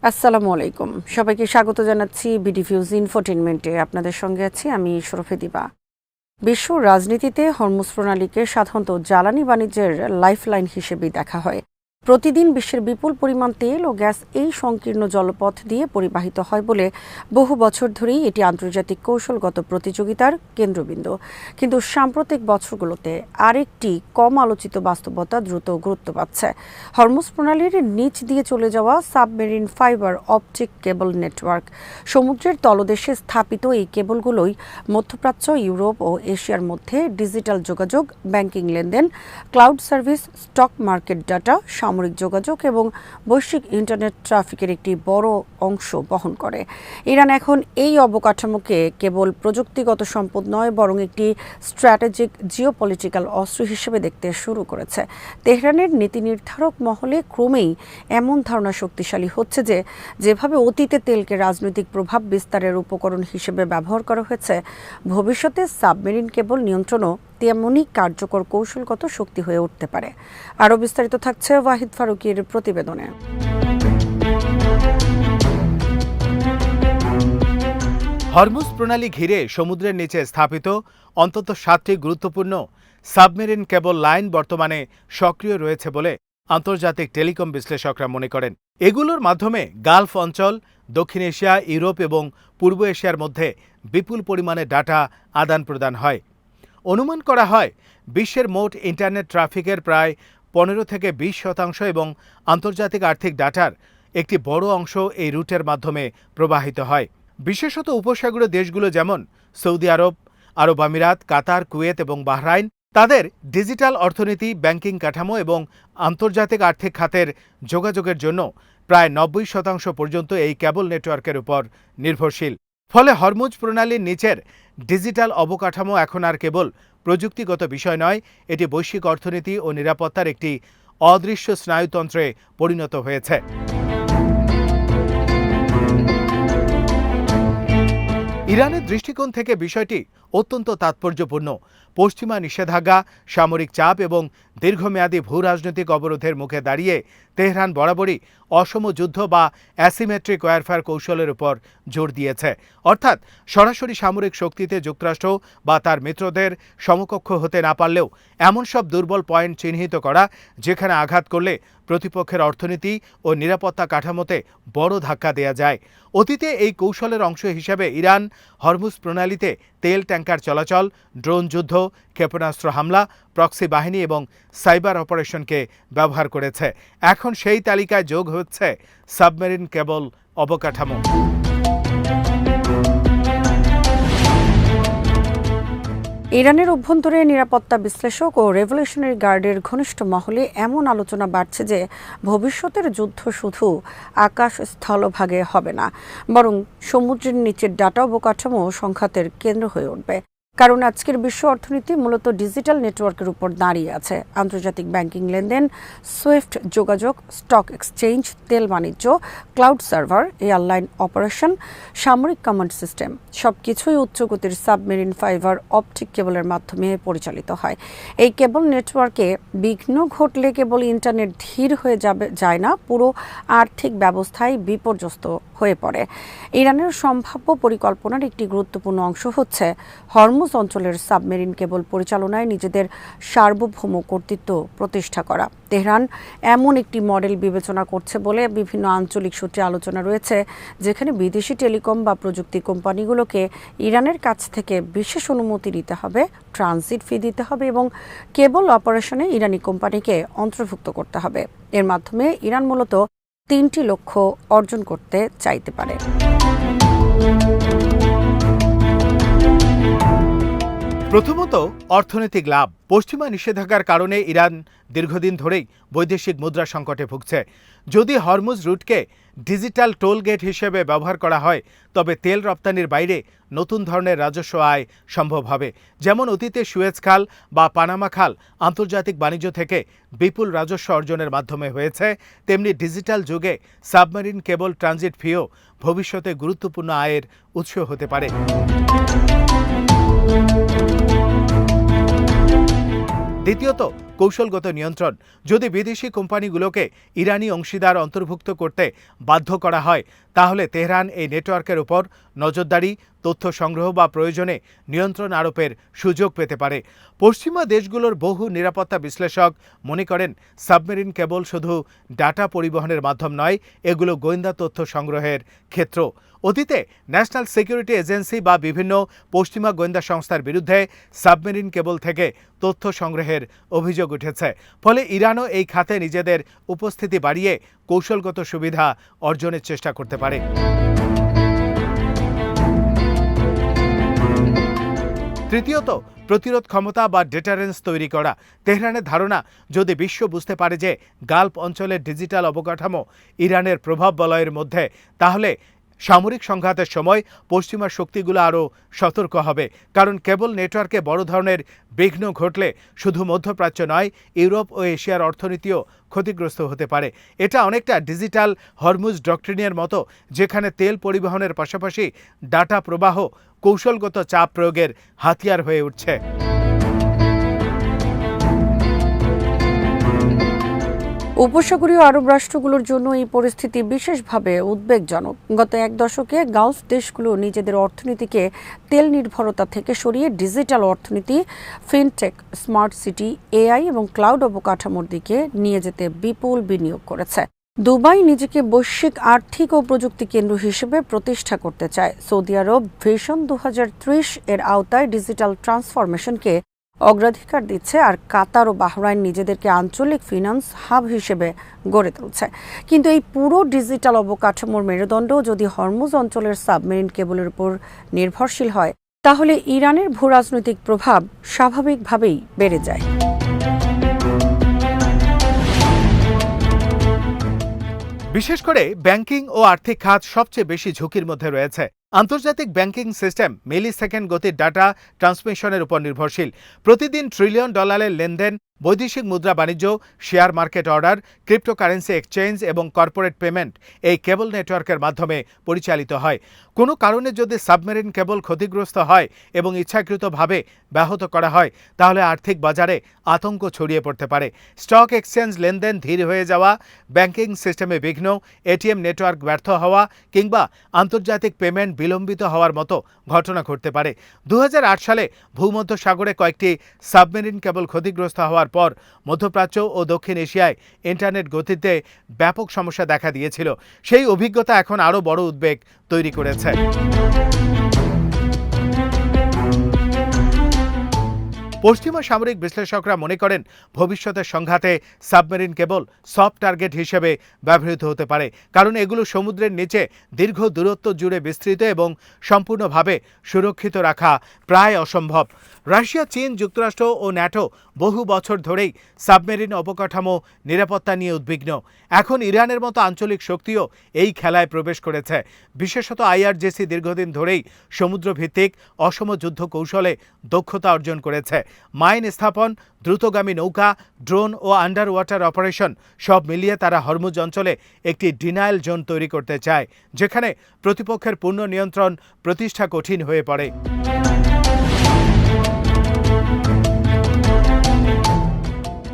আসসালামু আলাইকুম। সবাইকে স্বাগত জানাচ্ছি বিডিভিউজ ইনফোটেইনমেন্টে। আপনাদের সঙ্গে আছি আমি শরফে দিবা। বিশ্ব রাজনীতিতে হরমুজ প্রণালীকে সাধারণত জ্বালানি বাণিজ্যের লাইফলাইন হিসেবেই দেখা হয়। প্রতিদিন বিশ্বের বিপুল পরিমাণ তেল ও গ্যাস এই সংকীর্ণ জলপথ দিয়ে পরিবাহিত হয় বলে বহু বছর ধরেই এটি আন্তর্জাতিক কৌশলগত প্রতিযোগিতার কেন্দ্রবিন্দু। কিন্তু সাম্প্রতিক বছরগুলোতে আরেকটি কম আলোচিত বাস্তবতা দ্রুত গুরুত্ব পাচ্ছে। হরমুজ প্রণালীর নিচ দিয়ে চলে যাওয়া submarine fibre optic cable network. সমুদ্রের তলদেশে স্থাপিত এই কেবলগুলোই মধ্যপ্রাচ্য, ইউরোপ ও এশিয়ার মধ্যে ডিজিটাল যোগাযোগ, ব্যাংকিং লেনদেন, cloud service, stock market data, সামরিক যোগাযোগ এবং বৈশ্বিক ইন্টারনেট ট্রাফিকের একটি বড় অংশ বহন করে। ইরান এখন এই অবকাঠামোকে কেবল প্রযুক্তিগত সম্পদ নয়, বরং একটি স্ট্র্যাটেজিক জিওপলিটিক্যাল অস্ত্র হিসেবে দেখতে শুরু করেছে। তেহরানের নীতি নির্ধারক মহলে ক্রমেই এমন ধারণা শক্তিশালী হচ্ছে যে যেভাবে অতীতে তেলকে রাজনৈতিক প্রভাব বিস্তারের উপকরণ হিসেবে ব্যবহার করা হয়েছে, ভবিষ্যতে সাবমেরিন কেবল নিয়ন্ত্রণও তেমনই কার্যকর কৌশলগত শক্তি হয়ে উঠতে পারে। আরও বিস্তারিত থাকছে ওয়াহিদ ফারুকীর প্রতিবেদনে। হরমুজ প্রণালী ঘিরে সমুদ্রের নিচে স্থাপিত অন্তত 7টি গুরুত্বপূর্ণ সাবমেরিন কেবল লাইন বর্তমানে সক্রিয় রয়েছে বলে আন্তর্জাতিক টেলিকম বিশ্লেষকরা মনে করেন। এগুলোর মাধ্যমে গালফ অঞ্চল, দক্ষিণ এশিয়া, ইউরোপ এবং পূর্ব এশিয়ার মধ্যে বিপুল পরিমাণে ডাটা আদান প্রদান হয়। অনুমান করা হয় বিশ্বের মোট ইন্টারনেট ট্রাফিকের প্রায় 15 থেকে 20% এবং আন্তর্জাতিক আর্থিক ডাটার একটি বড় অংশ এই রুটের মাধ্যমে প্রবাহিত হয়। বিশেষত উপসাগরীয় দেশগুলো যেমন সৌদি আরব, আরব আমিরাত, কাতার, কুয়েত এবং বাহরাইন তাদের ডিজিটাল অর্থনীতি, ব্যাংকিং কাঠামো এবং আন্তর্জাতিক আর্থিক খাতের যোগাযোগের জন্য প্রায় 90% পর্যন্ত এই কেবল নেটওয়ার্কের উপর নির্ভরশীল। ফলে হরমুজ প্রণালীর নিচের ডিজিটাল অবকাঠামো এখন আর কেবল প্রযুক্তিগত বিষয় নয়, এটি বৈশ্বিক অর্থনীতি ও নিরাপত্তার একটি অদৃশ্য স্নায়ুতন্ত্রে পরিণত হয়েছে। ইরানের দৃষ্টিকোণ থেকে বিষয়টি অত্যন্ত তাৎপর্যপূর্ণ। পশ্চিমা নিষেধাজ্ঞা, সামরিক চাপ এবং দীর্ঘমেয়াদী ভূরাজনৈতিক অবরোধের মুখে দাঁড়িয়ে তেহরান বরাবরই অসম যুদ্ধ বা অ্যাসিমেট্রিক ওয়ারফেয়ার কৌশলের উপর জোর দিয়েছে। অর্থাৎ সরাসরি সামরিক শক্তিতে যুক্তরাষ্ট্র বা তার মিত্রদের সমকক্ষ হতে না পারলেও এমন সব দুর্বল পয়েন্ট চিহ্নিত করা যেখানে আঘাত করলে প্রতিপক্ষের অর্থনীতি ও নিরাপত্তা কাঠামোতে বড় ধাক্কা দেয়া যায়। অতীতে এই কৌশলের অংশ হিসেবে ইরান হরমুজ প্রণালীতে তেল ট্যাঙ্কার চলাচল, ড্রোন যুদ্ধ, ক্ষেপণাস্ত্র হামলা, প্রক্সি বাহিনী এবং সাইবার অপারেশনকে ব্যবহার করেছে। এখন সেই তালিকায় যোগ হচ্ছে সাবমেরিন কেবল অবকাঠামো। ইরানের অভ্যন্তরে নিরাপত্তা বিশ্লেষক ও রেভলিউশনারি গার্ডের ঘনিষ্ঠ মহলে এমন আলোচনা বাড়ছে যে ভবিষ্যতের যুদ্ধ শুধু আকাশ স্থলভাগে হবে না, বরং সমুদ্রের নিচের ডাটা অবকাঠামো সংঘাতের কেন্দ্র হয়ে উঠবে। কারণ আজকের বিশ্ব অর্থনীতি মূলত ডিজিটাল নেটওয়ার্কের উপর দাঁড়িয়ে আছে। আন্তর্জাতিক ব্যাংকিং লেনদেন, সুইফট যোগাযোগ, স্টক এক্সচেঞ্জ, তেল বাণিজ্য, ক্লাউড সার্ভার, এয়ারলাইন অপারেশন, সামরিক কমান্ড সিস্টেম সবকিছুই উচ্চগতির সাবমেরিন ফাইবার অপটিক কেবলের মাধ্যমে পরিচালিত হয়। এই কেবল নেটওয়ার্কে বিঘ্ন ঘটলে কেবল ইন্টারনেট ধীর হয়ে যায় না, পুরো আর্থিক ব্যবস্থায় বিপর্যস্ত হয়ে পড়ে। ইরানের সম্ভাব্য পরিকল্পনার একটি গুরুত্বপূর্ণ অংশ হচ্ছে হরমুজ অঞ্চলের সাবমেরিন কেবল পরিচালনায় নিজেদের সার্বভৌম কর্তৃত্ব প্রতিষ্ঠা করা। তেহরান এমন একটি মডেল বিবেচনা করছে বলে বিভিন্ন আঞ্চলিক সূত্রে আলোচনা রয়েছে, যেখানে বিদেশি টেলিকম বা প্রযুক্তি কোম্পানিগুলোকে ইরানের কাছ থেকে বিশেষ অনুমতি নিতে হবে, ট্রানজিট ফি দিতে হবে এবং কেবল অপারেশনে ইরানি কোম্পানিকে অন্তর্ভুক্ত করতে হবে। এর মাধ্যমে ইরান মূলত 3টি লক্ষ্য অর্জন করতে চাইতে পারে। প্রথমত, অর্থনৈতিক লাভ। পশ্চিমা নিষেধাজ্ঞার কারণে ইরান দীর্ঘদিন ধরেই বৈদেশিক মুদ্রা সংকটে ভুগছে। যদি হরমুজ রুটকে ডিজিটাল টোল গেট হিসেবে ব্যবহার করা হয়, তবে তেল রপ্তানির বাইরে নতুন ধরনের রাজস্ব আয় সম্ভব হবে। যেমন অতীতে সুয়েজ খাল বা পানামা খাল আন্তর্জাতিক বাণিজ্য থেকে বিপুল রাজস্ব অর্জনের মাধ্যমে হয়েছে, তেমনি ডিজিটাল যুগে সাবমেরিন কেবল ট্রানজিট ফিও ভবিষ্যতে গুরুত্বপূর্ণ আয়ের উৎস হতে পারে। দ্বিতীয়ত, কৌশলগত নিয়ন্ত্রণ। যদি বিদেশি কোম্পানিগুলোকে ইরানি অংশীদার অন্তর্ভুক্ত করতে বাধ্য করা হয়, তাহলে তেহরান এই নেটওয়ার্কের উপর নজরদারি, তথ্য সংগ্রহ বা প্রয়োজনে নিয়ন্ত্রণ আরোপের সুযোগ পেতে পারে। পশ্চিমা দেশগুলোর বহু নিরাপত্তা বিশ্লেষক মনে করেন, সাবমেরিন কেবল শুধু ডাটা পরিবহনের মাধ্যম নয়, এগুলো গোয়েন্দা তথ্য সংগ্রহের ক্ষেত্র। অতীতে ন্যাশনাল সিকিউরিটি এজেন্সি বা বিভিন্ন পশ্চিমা গোয়েন্দা সংস্থার বিরুদ্ধে সাবমেরিন কেবল থেকে তথ্য সংগ্রহের অভিযোগ উঠেছে। ফলে ইরানও এই খাতে নিজেদের উপস্থিতি বাড়িয়ে কৌশলগত সুবিধা অর্জনের চেষ্টা করতে পারে। তৃতীয়ত, প্রতিরোধ ক্ষমতা বা ডেটারেন্স তৈরি করা। তেহরানের ধারণা, যদি বিশ্ব বুঝতে পারে যে গালফ অঞ্চলের ডিজিটাল অবকাঠামো ইরানের প্রভাব বলয়ের মধ্যে, তাহলে সামরিক সংঘাতের সময় পশ্চিমা শক্তিগুলো আরও সতর্ক হবে। কারণ কেবল নেটওয়ার্কে বড় ধরনের বিঘ্ন ঘটলে শুধু মধ্যপ্রাচ্য নয়, ইউরোপ ও এশিয়ার অর্থনীতিও ক্ষতিগ্রস্ত হতে পারে। এটা অনেকটা ডিজিটাল হরমুজ ডক্ট্রিনের মতো, যেখানে তেল পরিবহনের পাশাপাশি ডাটা প্রবাহ কৌশলগত চাপ প্রয়োগের হাতিয়ার হয়ে উঠছে। উপসাগরীয় আরব রাষ্ট্রগুলোর জন্য এই পরিস্থিতি বিশেষভাবে উদ্বেগজনক। গত এক দশকে গালফ দেশগুলো নিজেদের অর্থনীতিকে তেল নির্ভরতা থেকে সরিয়ে ডিজিটাল অর্থনীতি, ফিনটেক, স্মার্ট সিটি, এআই এবং ক্লাউড অবকাঠামোর দিকে নিয়ে যেতে বিপুল বিনিয়োগ করেছে। দুবাই নিজেকে বৈশ্বিক আর্থিক ও প্রযুক্তি কেন্দ্র হিসেবে প্রতিষ্ঠা করতে চায়। সৌদি আরব ভিশন 2030 এর আওতায় ডিজিটাল ট্রান্সফরমেশনকে অগ্রাধিকার দিচ্ছে, আর কাতার ও বাহরাইন নিজেদেরকে আঞ্চলিক ফিন্যান্স হাব হিসেবে গড়ে তুলছে। কিন্তু এই পুরো ডিজিটাল অবকাঠামোর মেরুদণ্ড যদি হরমুজ অঞ্চলের সাবমেরিন কেবলের উপর নির্ভরশীল হয়, তাহলে ইরানের ভূরাজনৈতিক প্রভাব স্বাভাবিকভাবেই বেড়ে যায়। বিশেষ করে ব্যাংকিং ও আর্থিক খাত সবচেয়ে বেশি ঝুঁকির মধ্যে রয়েছে। আন্তর্জাতিক ব্যাংকিং সিস্টেম মিলি সেকেন্ড গতির ডাটা ট্রান্সমিশনের উপর নির্ভরশীল। প্রতিদিন ট্রিলিয়ন ডলারের লেনদেন, বৈদেশিক মুদ্রা বাণিজ্য, share market order, cryptocurrency exchange এবং কর্পোরেট পেমেন্ট এই কেবল নেটওয়ার্কের মাধ্যমে পরিচালিত হয়। কোনো কারণে যদি সাবমেরিন কেবল ক্ষতিগ্রস্ত হয় এবং ইচ্ছাকৃতভাবে ব্যাহত করা হয়, তাহলে আর্থিক বাজারে আতঙ্ক ছড়িয়ে পড়তে পারে। স্টক এক্সচেঞ্জ লেনদেন ধীর হয়ে যাওয়া, ব্যাংকিং সিস্টেমে বিঘ্ন, এটিএম নেটওয়ার্ক ব্যর্থ হওয়া কিংবা আন্তর্জাতিক পেমেন্ট বিলম্বিত হওয়ার মতো ঘটনা ঘটতে পারে। 2008 সালে ভূমধ্যসাগরে কয়েকটি সাবমেরিন কেবল ক্ষতিগ্রস্ত হওয়ার পর মধ্যপ্রাচ্য ও দক্ষিণ এশিয়ায় ইন্টারনেট গতিতে ব্যাপক সমস্যা দেখা দিয়েছিল। সেই অভিজ্ঞতা এখন আরও বড় উদ্বেগ তৈরি করেছে। পশ্চিমা সামরিক বিশ্লেষকরা মনে করেন, ভবিষ্যতের সংঘাতে সাবমেরিন কেবল সফট টার্গেট হিসেবে ব্যবহৃত হতে পারে, কারণ এগুলো সমুদ্রের নিচে দীর্ঘ দূরত্ব জুড়ে বিস্তৃত এবং সম্পূর্ণভাবে সুরক্ষিত রাখা প্রায় অসম্ভব। রাশিয়া, চীন, যুক্তরাষ্ট্র ও ন্যাটো বহু বছর ধরেই সাবমেরিন অবকাঠামো নিরাপত্তা নিয়ে উদ্বিগ্ন। এখন ইরানের মতো আঞ্চলিক শক্তিও এই খেলায় প্রবেশ করেছে। বিশেষত আইআরজিসি দীর্ঘদিন ধরেই সমুদ্রভিত্তিক অসম যুদ্ধ কৌশলে দক্ষতা অর্জন করেছে। মাইন স্থাপন, দ্রুতগামী নৌকা, ড্রোন ও আন্ডার ওয়াটার অপারেশন সব মিলিয়ে তারা হরমুজ অঞ্চলে একটি ডিনায়াল জোন তৈরি করতে চায়, যেখানে প্রতিপক্ষের পূর্ণ নিয়ন্ত্রণ প্রতিষ্ঠা কঠিন হয়ে পড়ে।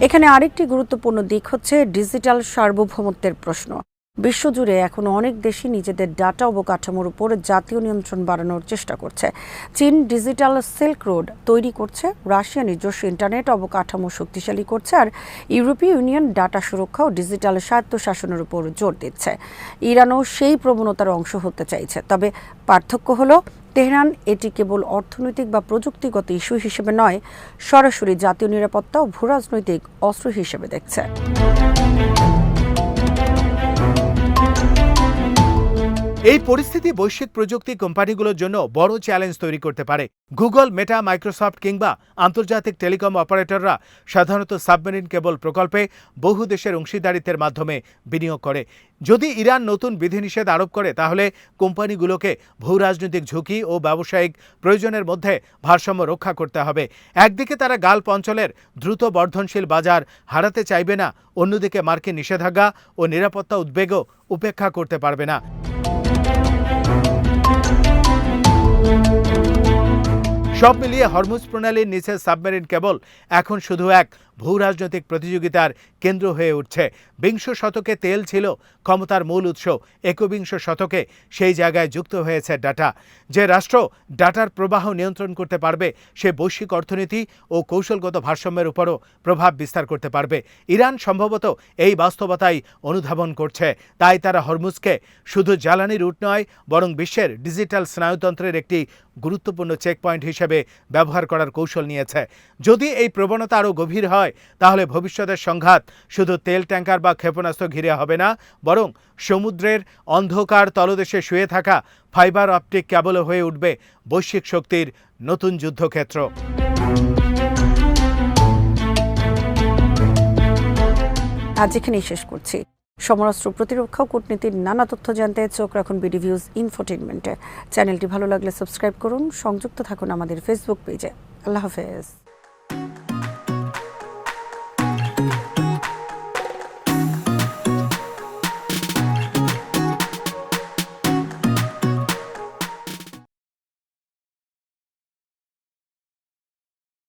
এখানে আরেকটি গুরুত্বপূর্ণ দিক হচ্ছে ডিজিটাল সার্বভৌমত্বের প্রশ্ন। বিশ্বজুড়ে এখনো অনেক দেশই নিজেদের ডাটা অবকাঠামোর উপর জাতীয় নিয়ন্ত্রণ বাড়ানোর চেষ্টা করছে। চীন ডিজিটাল সিল্ক রোড তৈরি করছে, রাশিয়া নিজস্ব ইন্টারনেট অবকাঠামো শক্তিশালী করছে, আর ইউরোপীয় ইউনিয়ন ডাটা সুরক্ষা ও ডিজিটাল স্বায়ত্তশাসনের উপর জোর দিচ্ছে। ইরানও সেই প্রবণতার অংশ হতে চাইছে। তবে পার্থক্য হলো, তেহরান এটি কেবল অর্থনৈতিক বা প্রযুক্তিগত ইস্যু হিসেবে নয়, সরাসরি জাতীয় নিরাপত্তা ও ভূরাজনৈতিক অস্ত্র হিসেবে দেখছে। এই পরিস্থিতি বৈশ্বিক প্রযুক্তি কোম্পানিগুলোর জন্য বড় চ্যালেঞ্জ তৈরি করতে পারে। গুগল, মেটা, মাইক্রোসফট কিংবা আন্তর্জাতিক টেলিকম অপারেটররা সাধারণত সাবমেরিন কেবল প্রকল্পে বহু দেশের অংশীদারিত্বের মাধ্যমে বিনিয়োগ করে। যদি ইরান নতুন বিধিনিষেধ আরোপ করে, তাহলে কোম্পানিগুলোকে ভূরাজনৈতিক ঝুঁকি ও ব্যবসায়িক প্রয়োজনের মধ্যে ভারসাম্য রক্ষা করতে হবে। একদিকে তারা গালফ অঞ্চলের দ্রুত বর্ধনশীল বাজার হারাতে চাইবে না, অন্যদিকে মার্কিন নিষেধাজ্ঞা ও নিরাপত্তা উদ্বেগও উপেক্ষা করতে পারবে না। সব মিলিয়ে হরমুজ প্রণালীর নিচে সাবমেরিন কেবল এখন শুধু এক ভূরাজনৈতিক প্রতিযোগিতার কেন্দ্র হয়ে উঠছে। বিংশ শতকে তেল ছিল ক্ষমতার মূল উৎস, একবিংশ শতকে সেই জায়গায় যুক্ত হয়েছে ডাটা। যে রাষ্ট্র ডাটার প্রবাহ নিয়ন্ত্রণ করতে পারবে সে বৈশ্বিক অর্থনীতি ও কৌশলগত ভারসাম্যের উপরও প্রভাব বিস্তার করতে পারবে। ইরান সম্ভবত এই বাস্তবতাই অনুধাবন করছে। তাই তারা হরমুজকে শুধু জ্বালানি রুট নয়, বরং বিশ্বের ডিজিটাল স্নায়ুতন্ত্রের একটি গুরুত্বপূর্ণ চেকপয়েন্ট হিসেবে ব্যবহার করার কৌশল নিয়েছে। যদি এই প্রবণতা আরও গভীর হয়, তাহলে ভবিষ্যতের সংঘাত শুধু তেল ট্যাঙ্কার বা ক্ষেপণাস্ত্র ঘিরে হবে না, বরং সমুদ্রের অন্ধকার তলদেশে শুয়ে থাকা ফাইবার অপটিক কেবলও হয়ে উঠবে বৈশ্বিক শক্তির নতুন যুদ্ধক্ষেত্র। আজ এখানেই শেষ করছি। সমরাস্ত্র, প্রতিরক্ষা ও কূটনীতির নানা তথ্য জানতে চোখ রাখুন বিডিভিউজ ইনফোটেইনমেন্টে। চ্যানেলটি ভালো লাগলে সাবস্ক্রাইব করুন, সংযুক্ত থাকুন আমাদের ফেসবুক পেজে। আল্লাহ হাফেজ।